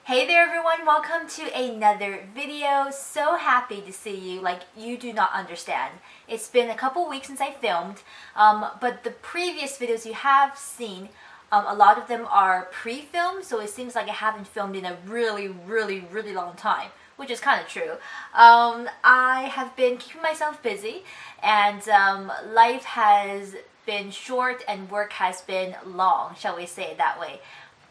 Hey there everyone, welcome to another video. So happy to see you, like you do not understand. It's been a couple weeks since I filmed, but the previous videos you have seen, a lot of them are pre-filmed, so it seems like I haven't filmed in a really long time, which is kind of true. I have been keeping myself busy, and life has been short and work has been long, shall we say it that way.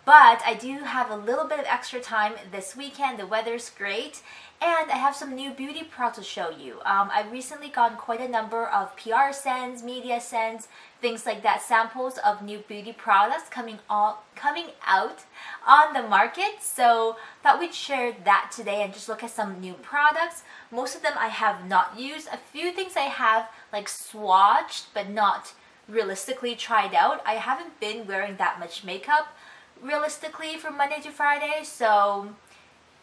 But I do have a little bit of extra time this weekend. The weather's great, and I have some new beauty products to show you. I've recently gotten quite a number of PR sends, media sends, things like that, samples of new beauty products coming out on the market. So thought we'd share that today and just look at some new products. Most of them I have not used. A few things I have like swatched but not realistically tried out. I haven't been wearing that much makeup realistically from Monday to Friday, so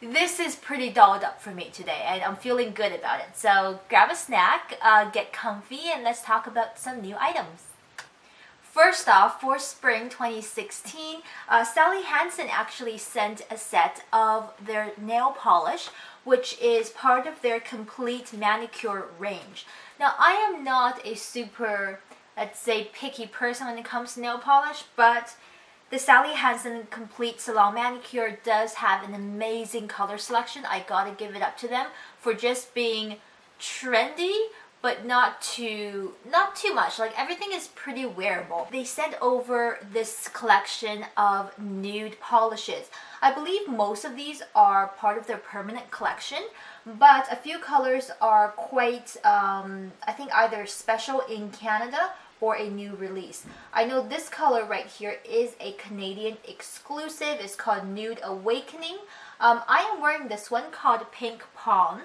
this is pretty dolled up for me today and I'm feeling good about it. So grab a snack, get comfy, and let's talk about some new items. First off, for spring 2016, Hansen actually sent a set of their nail polish, which is part of their complete manicure range. Now, I am not a super, let's say, picky person when it comes to nail polish, but the Hansen Complete Salon Manicure does have an amazing color selection. I gotta give it up to them for just being trendy, but not too much. Like, everything is pretty wearable. They sent over this collection of nude polishes. I believe most of these are part of their permanent collection, but a few colors are quite, I think either special in Canada or a new release. I know this color right here is a Canadian exclusive. It's called Nude Awakening. I am wearing this one called Pink Palm,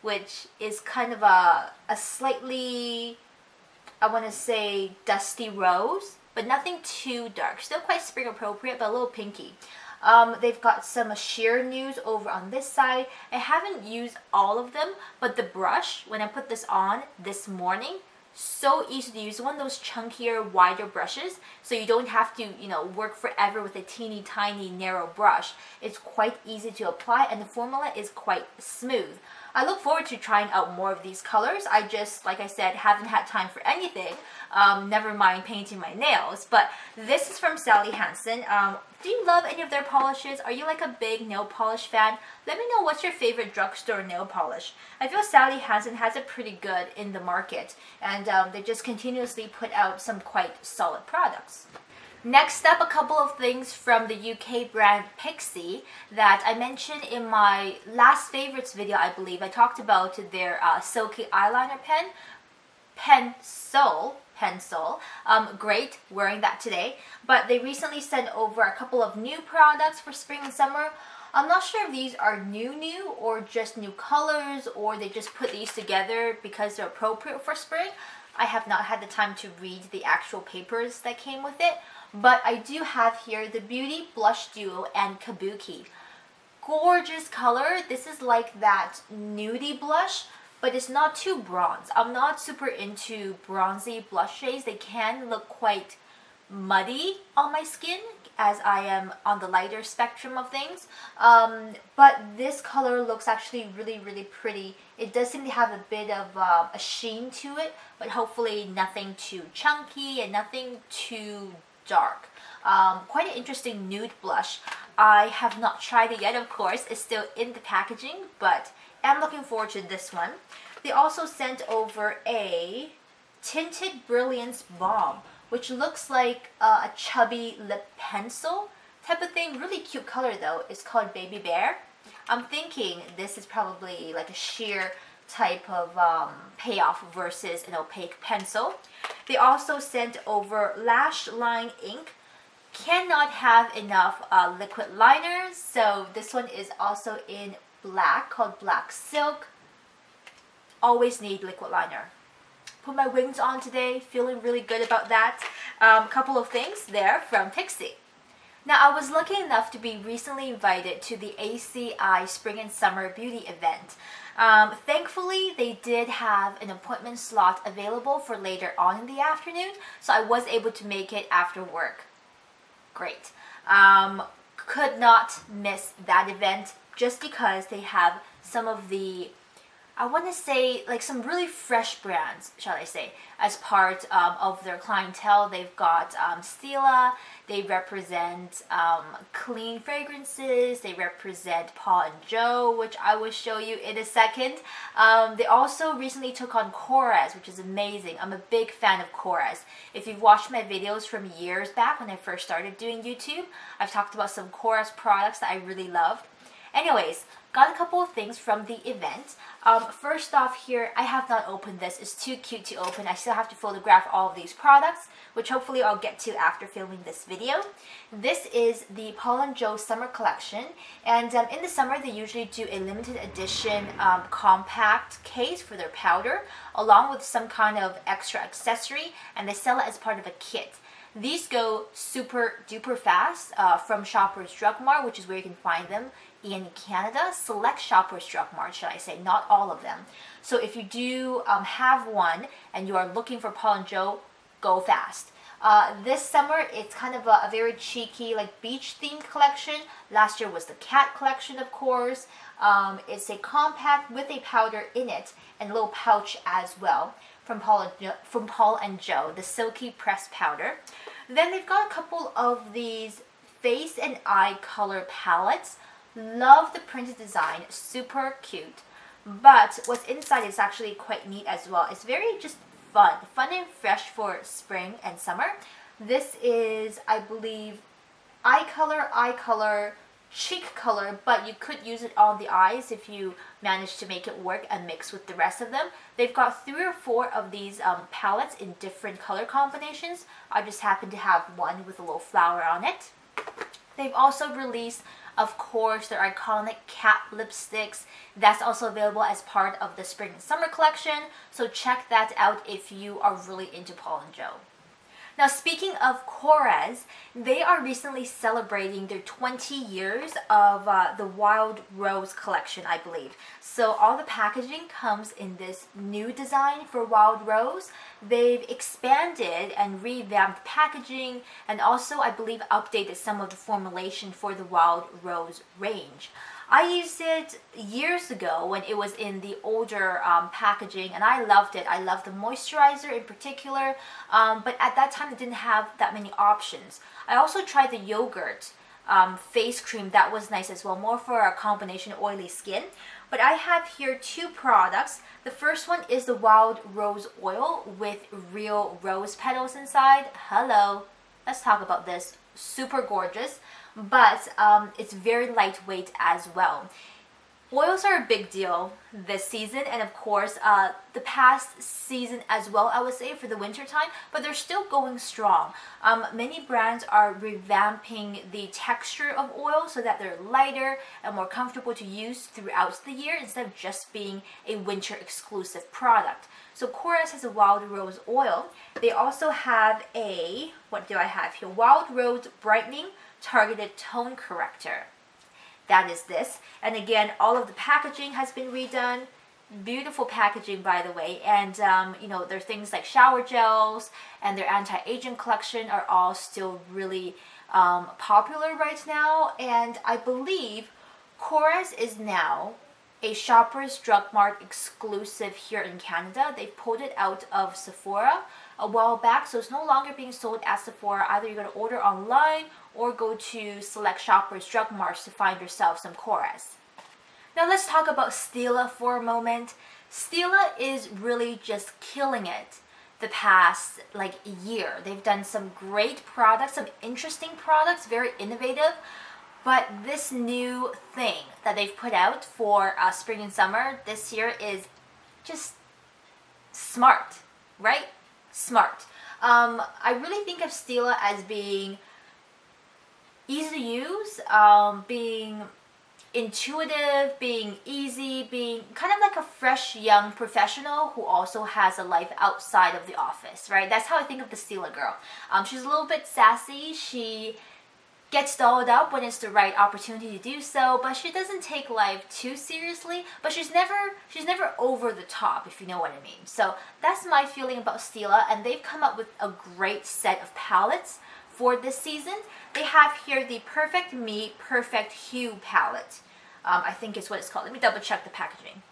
which is kind of a slightly, I want to say, dusty rose, but nothing too dark. Still quite spring appropriate, but a little pinky. They've got some sheer nudes over on this side. I haven't used all of them, but the brush, when I put this on this morning, so easy to use. One of those chunkier, wider brushes, so you don't have to, work forever with a teeny tiny narrow brush. It's quite easy to apply, and the formula is quite smooth. I look forward to trying out more of these colors. I just, like I said, haven't had time for anything. Never mind painting my nails. But this is from Hansen. Do you love any of their polishes? Are you like a big nail polish fan? Let me know what's your favorite drugstore nail polish. I feel Hansen has it pretty good in the market, and they just continuously put out some quite solid products. Next up, a couple of things from the UK brand Pixie that I mentioned in my last favorites video, I believe. I talked about their silky eyeliner pencil. Great, wearing that today. But they recently sent over a couple of new products for spring and summer. I'm not sure if these are new or just new colors, or they just put these together because they're appropriate for spring. I have not had the time to read the actual papers that came with it, but I do have here the Beauty Blush Duo and Kabuki. Gorgeous color. This is like that nudie blush, but it's not too bronze. I'm not super into bronzy blush shades. They can look quite muddy on my skin, as I am on the lighter spectrum of things, but this color looks actually really pretty. It does seem to have a bit of a sheen to it, but hopefully nothing too chunky and nothing too dark. Quite an interesting nude blush. I have not tried it yet, of course. It's still in the packaging, but I'm looking forward to this one. They also sent over a Tinted Brilliance Balm, which looks like a chubby lip pencil type of thing. Really cute color though. It's called Baby Bear. I'm thinking this is probably like a sheer type of payoff versus an opaque pencil. They also sent over Lash Line Ink. Cannot have enough liquid liners, so this one is also in black, called Black Silk. Always need liquid liner. Put my wings on today, feeling really good about that. Couple of things there from Pixie. Now, I was lucky enough to be recently invited to the ACI Spring and Summer Beauty event. Thankfully, they did have an appointment slot available for later on in the afternoon, so I was able to make it after work. Great. Could not miss that event just because they have some of the, I want to say, like some really fresh brands, shall I say, as part of their clientele. They've got Stila, they represent clean fragrances, they represent Paul and Joe, which I will show you in a second. They also recently took on Korres, which is amazing. I'm a big fan of Korres. If you've watched my videos from years back when I first started doing YouTube, I've talked about some Korres products that I really loved. Anyways, got a couple of things from the event. First off here, I have not opened this. It's too cute to open. I still have to photograph all of these products, which hopefully I'll get to after filming this video. This is the Paul & Joe Summer Collection. And in the summer, they usually do a limited edition compact case for their powder, along with some kind of extra accessory, and they sell it as part of a kit. These go super duper fast from Shoppers Drug Mart, which is where you can find them in Canada. Select Shoppers Drug Mart, should I say, not all of them. So if you do have one and you are looking for Paul & Joe, go fast. This summer, it's kind of a very cheeky, like beach themed collection. Last year was the cat collection, of course. It's a compact with a powder in it and a little pouch as well from Paul & Joe, the silky pressed powder. Then they've got a couple of these face and eye color palettes. Love the printed design, super cute. But what's inside is actually quite neat as well. It's very just fun and fresh for spring and summer. This is, I believe, eye color, cheek color, but you could use it on the eyes if you manage to make it work and mix with the rest of them. They've got 3 or 4 of these palettes in different color combinations. I just happen to have one with a little flower on it. They've also released, of course, their iconic cat lipsticks. That's also available as part of the spring and summer collection, so check that out if you are really into Paul & Joe. Now, speaking of Korres, they are recently celebrating their 20 years of the Wild Rose collection, I believe. So all the packaging comes in this new design for Wild Rose. They've expanded and revamped packaging and also, I believe, updated some of the formulation for the Wild Rose range. I used it years ago when it was in the older packaging, and I loved it. I loved the moisturizer in particular, but at that time it didn't have that many options. I also tried the yogurt face cream. That was nice as well, more for a combination oily skin. But I have here 2 products. The first one is the Wild Rose Oil with real rose petals inside. Hello, let's talk about this. Super gorgeous. But it's very lightweight as well. Oils are a big deal this season, and of course the past season as well, I would say, for the winter time, but they're still going strong. Many brands are revamping the texture of oil so that they're lighter and more comfortable to use throughout the year instead of just being a winter exclusive product. So Korres has a Wild Rose Oil. They also have a, what do I have here? Wild Rose Brightening Targeted Tone Corrector. That is this. And again, all of the packaging has been redone. Beautiful packaging, by the way. And you know, their things like shower gels and their anti-aging collection are all still really popular right now. And I believe Korres is now a Shoppers Drug Mart exclusive here in Canada. They pulled it out of Sephora a while back, so it's no longer being sold at Sephora. Either you're going to order online or go to select Shoppers Drug Marts to find yourself some Korres. Now let's talk about Stila for a moment. Stila is really just killing it the past year. They've done some great products, some interesting products, very innovative. But this new thing that they've put out for spring and summer this year is just smart, right? Smart. I really think of Stila as being easy to use, being intuitive, being easy, being kind of like a fresh young professional who also has a life outside of the office, right? That's how I think of the Stila girl. She's a little bit sassy. She gets dolled up when it's the right opportunity to do so, but she doesn't take life too seriously, but she's never over the top, if you know what I mean. So that's my feeling about Stila, and they've come up with a great set of palettes for this season. They have here the Perfect Me Perfect Hue palette. I think is what it's called. Let me double check the packaging.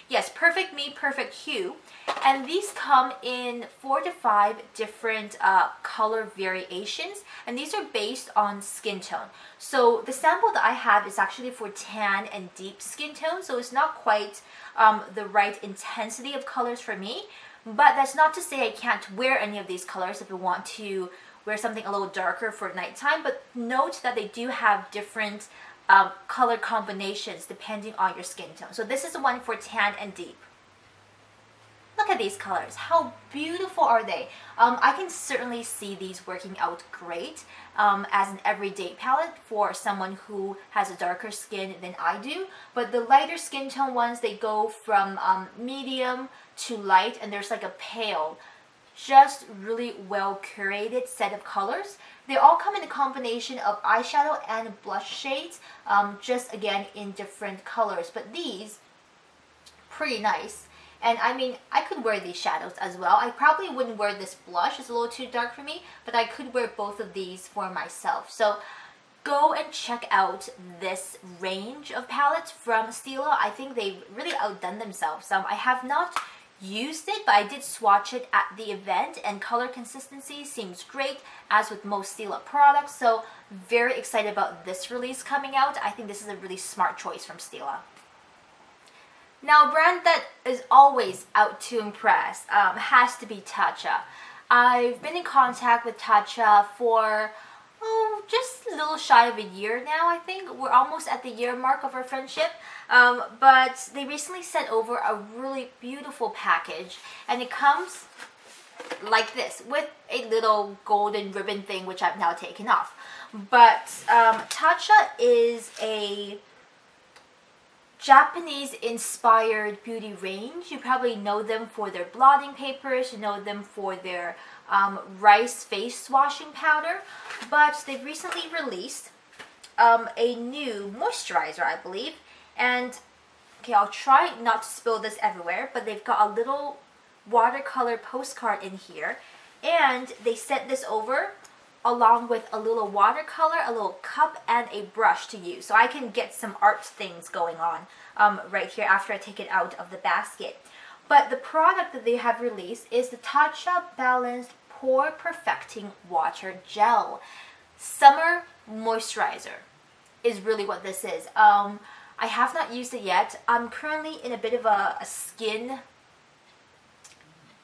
Yes, Perfect Me Perfect Hue. And these come in 4 to 5 different color variations. And these are based on skin tone. So the sample that I have is actually for tan and deep skin tone. So it's not quite the right intensity of colors for me. But that's not to say I can't wear any of these colors if you want to wear something a little darker for nighttime. But note that they do have different color combinations depending on your skin tone. So this is the one for tan and deep. Look at these colors. How beautiful are they? I can certainly see these working out great as an everyday palette for someone who has a darker skin than I do. But the lighter skin tone ones, they go from medium to light, and there's like a pale, just really well curated set of colors. They all come in a combination of eyeshadow and blush shades, just again in different colors. But these, pretty nice. And I mean, I could wear these shadows as well. I probably wouldn't wear this blush, it's a little too dark for me, but I could wear both of these for myself. So go and check out this range of palettes from Stila. I think they've really outdone themselves. I have not used it, but I did swatch it at the event, and color consistency seems great, as with most Stila products. So very excited about this release coming out. I think this is a really smart choice from Stila. Now, a brand that is always out to impress has to be Tatcha. I've been in contact with Tatcha for just a little shy of a year now, I think. We're almost at the year mark of our friendship. But they recently sent over a really beautiful package, and it comes like this with a little golden ribbon thing, which I've now taken off. But Tatcha is a Japanese-inspired beauty range. You probably know them for their blotting papers, you know them for their rice face washing powder, but they've recently released a new moisturizer, I believe. And okay, I'll try not to spill this everywhere, but they've got a little watercolor postcard in here, and they sent this over along with a little watercolor, a little cup, and a brush to use. So I can get some art things going on right here after I take it out of the basket. But the product that they have released is the Tatcha Balanced Pore Perfecting Water Gel. Summer moisturizer is really what this is. I have not used it yet. I'm currently in a bit of a skin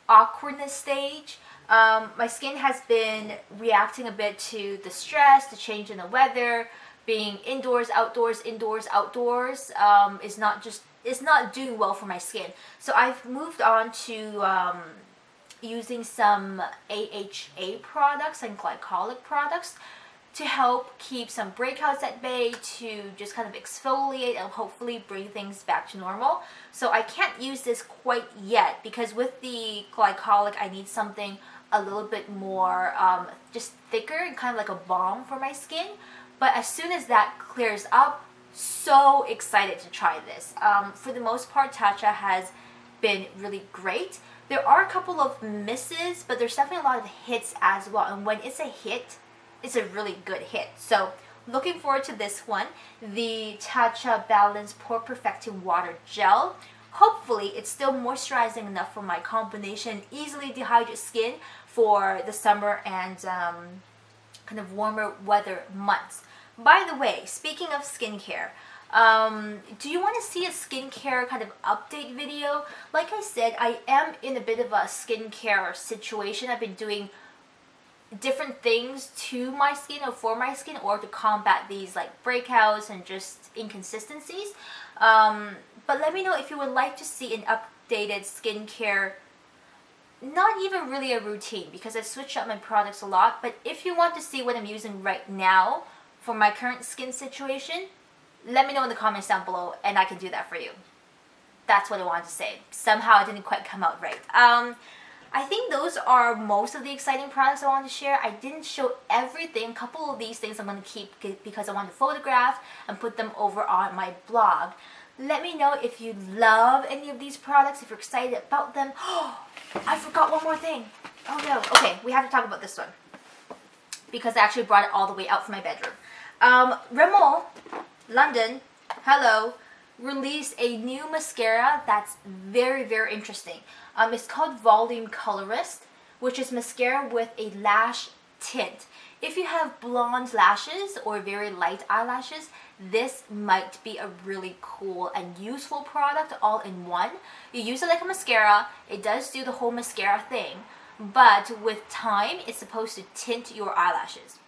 awkwardness stage. My skin has been reacting a bit to the stress, the change in the weather, being indoors, outdoors, indoors, outdoors. It's not doing well for my skin. So I've moved on to using some AHA products and glycolic products to help keep some breakouts at bay, to just kind of exfoliate and hopefully bring things back to normal. So I can't use this quite yet because with the glycolic I need something a little bit more just thicker and kind of like a balm for my skin. But as soon as that clears up, so excited to try this. For the most part, Tatcha has been really great. There are a couple of misses, but there's definitely a lot of hits as well. And when it's a hit, it's a really good hit. So looking forward to this one, the Tatcha Balanced Pore Perfecting Water Gel. Hopefully it's still moisturizing enough for my combination easily dehydrated skin for the summer and kind of warmer weather months. By the way, speaking of skincare, do you want to see a skincare kind of update video? Like I said, I am in a bit of a skincare situation. I've been doing different things to my skin or for my skin or to combat these like breakouts and just inconsistencies. But let me know if you would like to see an updated skincare, not even really a routine because I switch up my products a lot, but if you want to see what I'm using right now for my current skin situation, let me know in the comments down below and I can do that for you. That's what I wanted to say. Somehow it didn't quite come out right. I think those are most of the exciting products I wanted to share. I didn't show everything. A couple of these things I'm going to keep because I want to photograph and put them over on my blog. Let me know if you love any of these products, if you're excited about them. Oh, I forgot one more thing. Oh no. Okay, we have to talk about this one. because I actually brought it all the way out from my bedroom. Rimmel, London, hello, released a new mascara that's very, very interesting. It's called Volume Colorist, which is mascara with a lash tint. If you have blonde lashes or very light eyelashes, this might be a really cool and useful product all in one. You use it like a mascara, it does do the whole mascara thing, but with time, it's supposed to tint your eyelashes.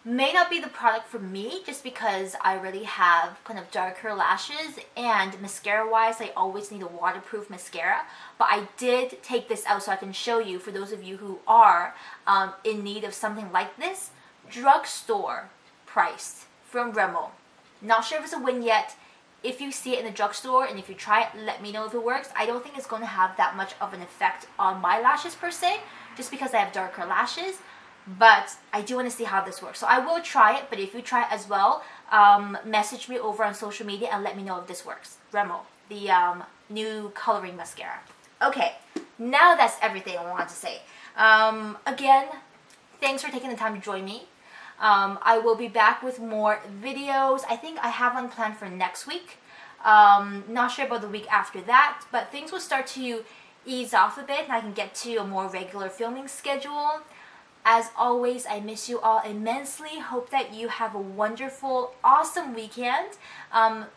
May not be the product for me just because I already have kind of darker lashes, and mascara wise I always need a waterproof mascara, but I did take this out so I can show you for those of you who are in need of something like this. Drugstore priced from Rimmel. Not sure if it's a win yet. If you see it in the drugstore and if you try it, let me know if it works. I don't think it's going to have that much of an effect on my lashes per se, just because I have darker lashes. But I do want to see how this works. So I will try it, but if you try it as well, message me over on social media and let me know if this works. Rimmel, the new coloring mascara. Okay, now that's everything I wanted to say. Again, thanks for taking the time to join me. I will be back with more videos. I think I have one planned for next week. Not sure about the week after that, but things will start to ease off a bit and I can get to a more regular filming schedule. As always, I miss you all immensely. Hope that you have a wonderful, awesome weekend.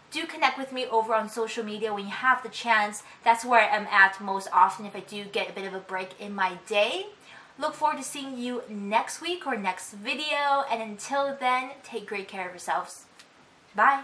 Do connect with me over on social media when you have the chance. That's where I am at most often if I do get a bit of a break in my day. Look forward to seeing you next week or next video. And until then, take great care of yourselves. Bye.